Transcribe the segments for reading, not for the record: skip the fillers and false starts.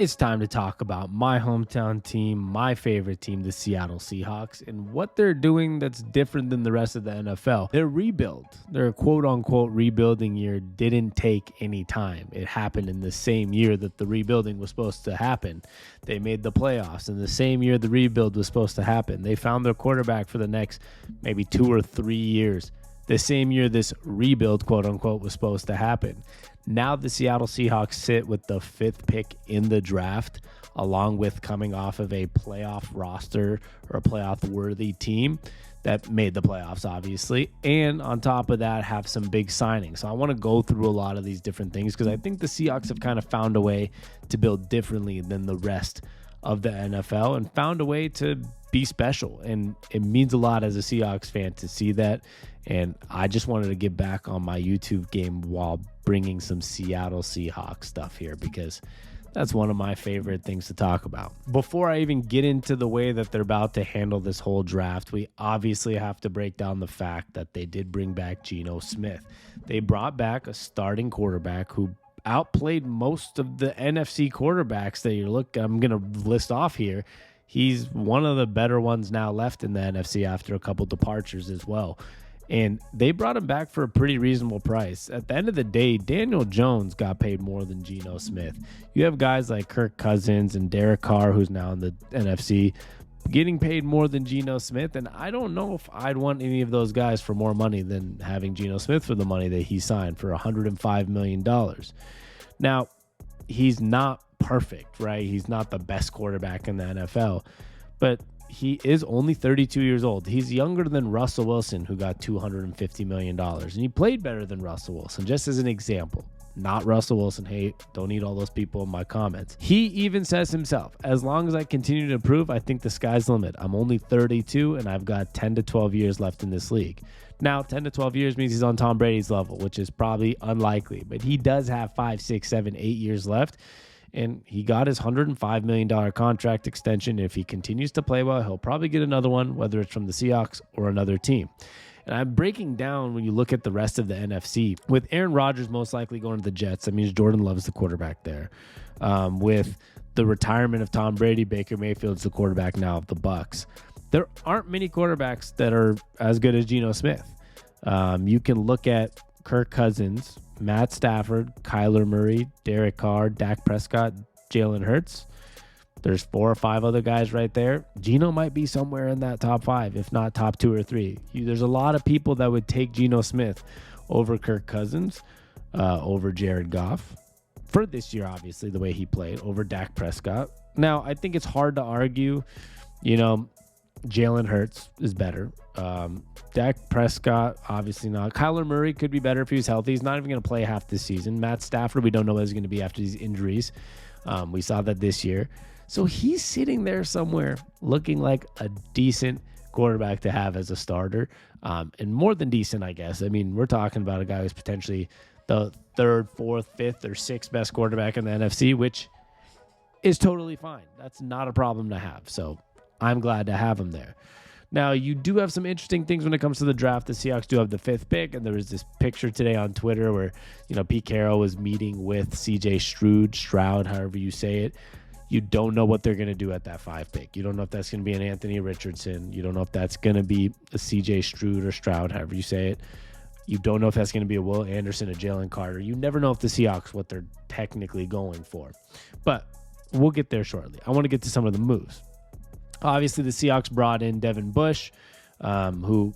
It's time to talk about my hometown team, my favorite team, the Seattle Seahawks, and what they're doing that's different than the rest of the NFL. Their rebuild, their quote unquote rebuilding year didn't take any time. It happened in the same year that the rebuilding was supposed to happen. They made the playoffs in the same year the rebuild was supposed to happen. They found their quarterback for the next maybe 2 or 3 years. The same year this rebuild, quote unquote, was supposed to happen. Now the Seattle Seahawks sit with the 5th pick in the draft, along with coming off of a playoff roster or a playoff-worthy team that made the playoffs, obviously. And on top of that, have some big signings. So I want to go through a lot of these different things because I think the Seahawks have kind of found a way to build differently than the rest of the NFL and found a way to be special. And it means a lot as a Seahawks fan to see that. And I just wanted to get back on my YouTube game while bringing some Seattle Seahawks stuff here because that's one of my favorite things to talk about. Before I even get into the way that they're about to handle this whole draft, we obviously have to break down the fact that they did bring back Geno Smith. They brought back a starting quarterback who outplayed most of the NFC quarterbacks that I'm going to list off here. He's one of the better ones now left in the NFC after a couple departures as well. And they brought him back for a pretty reasonable price. At the end of the day, Daniel Jones got paid more than Geno Smith. You have guys like Kirk Cousins and Derek Carr, who's now in the NFC, getting paid more than Geno Smith. And I don't know if I'd want any of those guys for more money than having Geno Smith for the money that he signed for $105 million. Now, he's not perfect, right? He's not the best quarterback in the NFL, but he is only 32 years old. He's younger than Russell Wilson, who got $250 million. And he played better than Russell Wilson, just as an example. Not Russell Wilson. Hey, don't need all those people in my comments. He even says himself, as long as I continue to improve, I think the sky's the limit. I'm only 32, and I've got 10 to 12 years left in this league. Now, 10 to 12 years means he's on Tom Brady's level, which is probably unlikely. But he does have 5, 6, 7, 8 years left. And he got his $105 million contract extension. If he continues to play well, he'll probably get another one, whether it's from the Seahawks or another team. And I'm breaking down when you look at the rest of the NFC. With Aaron Rodgers most likely going to the Jets, that means Jordan Love's the quarterback there. With the retirement of Tom Brady, Baker Mayfield's the quarterback now of the Bucs. There aren't many quarterbacks that are as good as Geno Smith. You can look at Kirk Cousins, Matt Stafford, Kyler Murray, Derek Carr, Dak Prescott, Jalen Hurts. There's 4 or 5 other guys right there. Geno might be somewhere in that top 5, if not top 2 or 3. There's a lot of people that would take Geno Smith over Kirk Cousins, over Jared Goff. For this year, obviously, the way he played, over Dak Prescott. Now, I think it's hard to argue, Jalen Hurts is better. Dak Prescott, obviously not. Kyler Murray could be better if he was healthy. He's not even going to play half this season. Matt Stafford, we don't know what he's going to be after these injuries. We saw that this year. So he's sitting there somewhere looking like a decent quarterback to have as a starter. And more than decent, I guess. I mean, we're talking about a guy who's potentially the 3rd, 4th, 5th, or 6th best quarterback in the NFC, which is totally fine. That's not a problem to have. So I'm glad to have him there. Now, you do have some interesting things when it comes to the draft. The Seahawks do have the 5th pick, and there was this picture today on Twitter where, Pete Carroll was meeting with C.J. Stroud, however you say it. You don't know what they're going to do at that 5 pick. You don't know if that's going to be an Anthony Richardson. You don't know if that's going to be a C.J. Stroud, however you say it. You don't know if that's going to be a Will Anderson, a Jalen Carter. You never know if the Seahawks, what they're technically going for. But we'll get there shortly. I want to get to some of the moves. Obviously, the Seahawks brought in Devin Bush, who,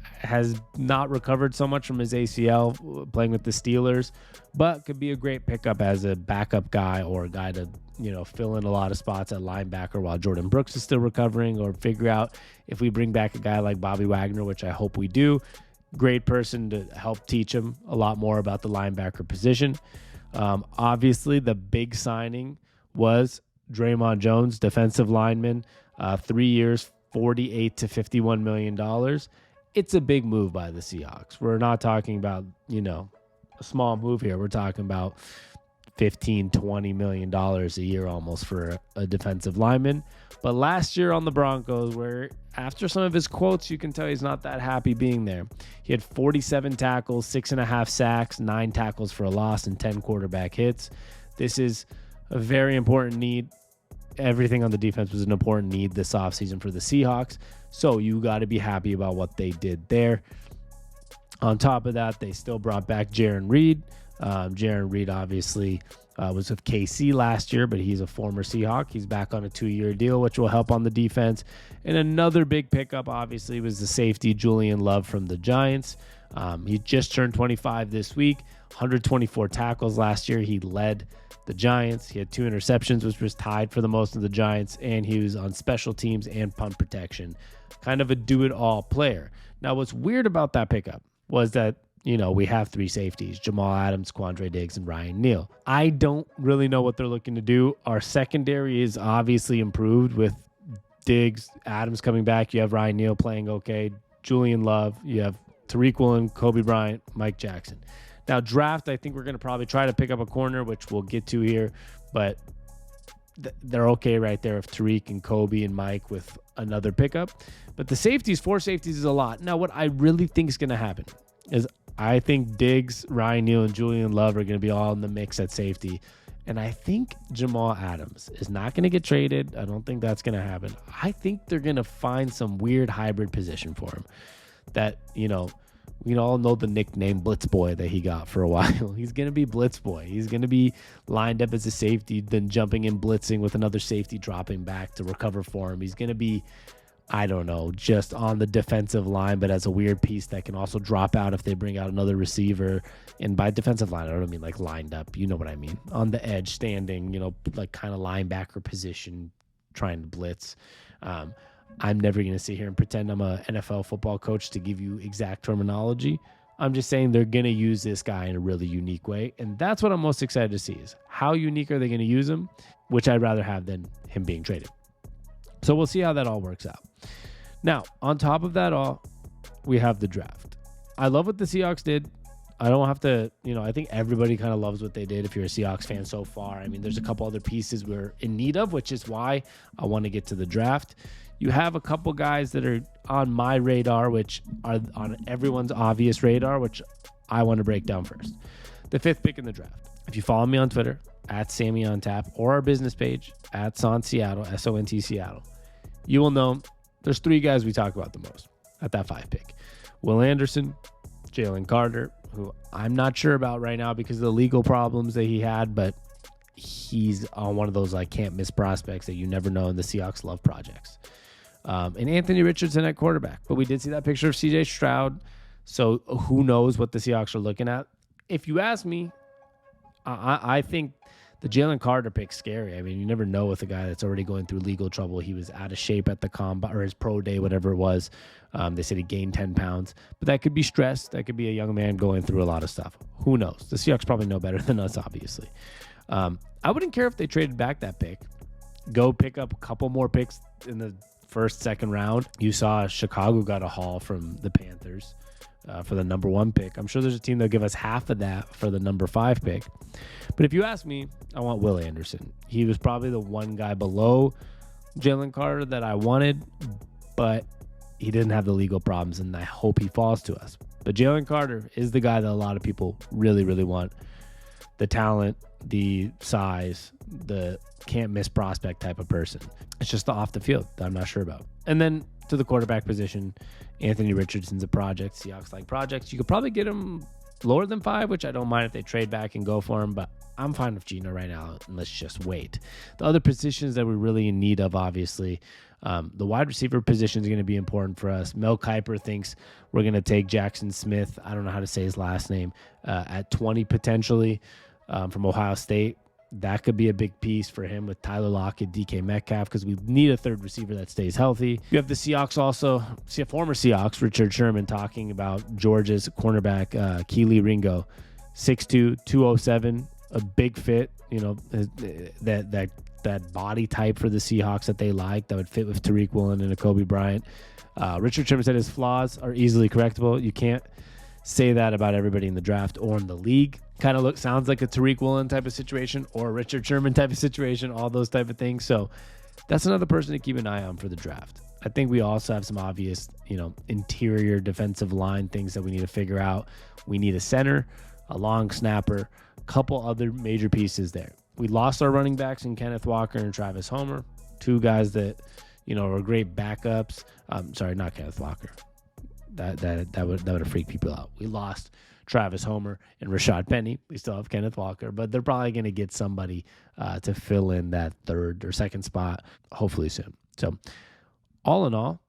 has not recovered so much from his ACL playing with the Steelers, but could be a great pickup as a backup guy or a guy to, fill in a lot of spots at linebacker while Jordan Brooks is still recovering, or figure out if we bring back a guy like Bobby Wagner, which I hope we do. Great person to help teach him a lot more about the linebacker position. Obviously, the big signing was Draymond Jones, defensive lineman. 3 years, $48 to $51 million. It's a big move by the Seahawks. We're not talking about, a small move here. We're talking about $15, $20 million a year almost for a defensive lineman. But last year on the Broncos, where after some of his quotes, you can tell he's not that happy being there. He had 47 tackles, 6.5 sacks, 9 tackles for a loss, and 10 quarterback hits. This is a very important need. Everything on the defense was an important need this offseason for the Seahawks. So you got to be happy about what they did there. On top of that, they still brought back Jarran Reed. Jarran Reed obviously was with KC last year, but he's a former Seahawk. He's back on a 2-year deal, which will help on the defense. And another big pickup, obviously, was the safety Julian Love from the Giants. He just turned 25 this week, 124 tackles last year. He led the Giants. He had 2 interceptions, which was tied for the most of the Giants, and he was on special teams and punt protection. Kind of a do-it-all player. Now, what's weird about that pickup was that, we have 3 safeties, Jamal Adams, Quandre Diggs, and Ryan Neal. I don't really know what they're looking to do. Our secondary is obviously improved with Diggs, Adams coming back. You have Ryan Neal playing okay, Julian Love. You have Tariq Woolen, Kobe Bryant, Mike Jackson. Now, draft, I think we're going to probably try to pick up a corner, which we'll get to here, but they're okay right there with Tariq and Kobe and Mike with another pickup. But the safeties, 4 safeties is a lot. Now, what I really think is going to happen is I think Diggs, Ryan Neal, and Julian Love are going to be all in the mix at safety. And I think Jamal Adams is not going to get traded. I don't think that's going to happen. I think they're going to find some weird hybrid position for him that, we all know the nickname Blitz Boy that he got for a while. He's going to be Blitz Boy. He's going to be lined up as a safety, then jumping in blitzing with another safety dropping back to recover for him. He's going to be, I don't know, just on the defensive line, but as a weird piece that can also drop out if they bring out another receiver. And by defensive line, I don't mean like lined up. You know what I mean? On the edge, standing, like kind of linebacker position, trying to blitz. I'm never going to sit here and pretend I'm a NFL football coach to give you exact terminology. I'm just saying they're going to use this guy in a really unique way. And that's what I'm most excited to see is how unique are they going to use him, which I'd rather have than him being traded. So we'll see how that all works out. Now, on top of that all, we have the draft. I love what the Seahawks did. I don't have to, I think everybody kind of loves what they did if you're a Seahawks fan so far. I mean, there's a couple other pieces we're in need of, which is why I want to get to the draft. You have a couple guys that are on my radar, which are on everyone's obvious radar, which I want to break down first. The 5th pick in the draft. If you follow me on Twitter, @SammyOnTap, or our business page, @SONSeattle, SONT Seattle, you will know there's 3 guys we talk about the most at that 5 pick. Will Anderson, Jalen Carter, who I'm not sure about right now because of the legal problems that he had, but he's on one of those can't miss prospects that you never know, in the Seahawks love projects. And Anthony Richardson at quarterback. But we did see that picture of CJ Stroud, so who knows what the Seahawks are looking at. If you ask me, I think the Jalen Carter pick's scary. I mean, you never know with a guy that's already going through legal trouble. He was out of shape at the combine or his pro day, whatever it was. They said he gained 10 pounds. But that could be stress. That could be a young man going through a lot of stuff. Who knows? The Seahawks probably know better than us, obviously. I wouldn't care if they traded back that pick. Go pick up a couple more picks in the first, second round. You saw Chicago got a haul from the Panthers for the number 1 pick. I'm sure there's a team that'll give us half of that for the number 5 pick. But if you ask me, I want Will Anderson. He was probably the one guy below Jalen Carter that I wanted, but he didn't have the legal problems, and I hope he falls to us. But Jalen Carter is the guy that a lot of people really, really want. The talent, the size, the can't miss prospect type of person. It's just the off the field that I'm not sure about. And then to the quarterback position, Anthony Richardson's a project. Seahawks like projects. You could probably get him lower than 5, which I don't mind if they trade back and go for him, but I'm fine with Geno right now, and let's just wait. The other positions that we're really in need of, obviously, the wide receiver position is going to be important for us. Mel Kiper thinks we're going to take Jackson Smith, I don't know how to say his last name, at 20 potentially from Ohio State. That could be a big piece for him with Tyler Lockett, DK Metcalf, because we need a third receiver that stays healthy. You have the Seahawks also, former Seahawks, Richard Sherman, talking about Georgia's cornerback, Keely Ringo, 6'2", 207, a big fit, that body type for the Seahawks that they like, that would fit with Tariq Woolen and a Kobe Bryant. Richard Sherman said his flaws are easily correctable. You can't say that about everybody in the draft or in the league. Kind of sounds like a Tariq Woolen type of situation or a Richard Sherman type of situation, all those type of things. So that's another person to keep an eye on for the draft. I think we also have some obvious, interior defensive line things that we need to figure out. We need a center, a long snapper, a couple other major pieces there. We lost our running backs in Kenneth Walker and Travis Homer, two guys that, were great backups. Sorry, not Kenneth Walker. That would have freaked people out. We lost Travis Homer and Rashad Penny. We still have Kenneth Walker, but they're probably going to get somebody to fill in that third or second spot, hopefully soon. So all in all,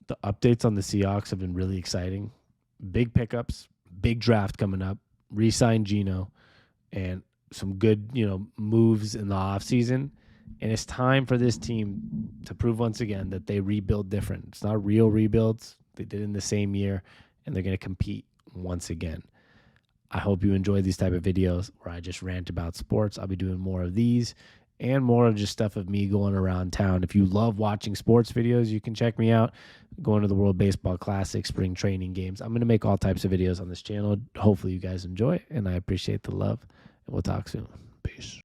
the updates on the Seahawks have been really exciting. Big pickups, big draft coming up, re-sign Geno, and some good, moves in the offseason. And it's time for this team to prove once again that they rebuild different. It's not real rebuilds. They did in the same year, and they're going to compete once again. I hope you enjoy these type of videos where I just rant about sports. I'll be doing more of these and more of just stuff of me going around town. If you love watching sports videos, you can check me out. Going to the World Baseball Classic, spring training games. I'm going to make all types of videos on this channel. Hopefully you guys enjoy, and I appreciate the love, and we'll talk soon. Peace.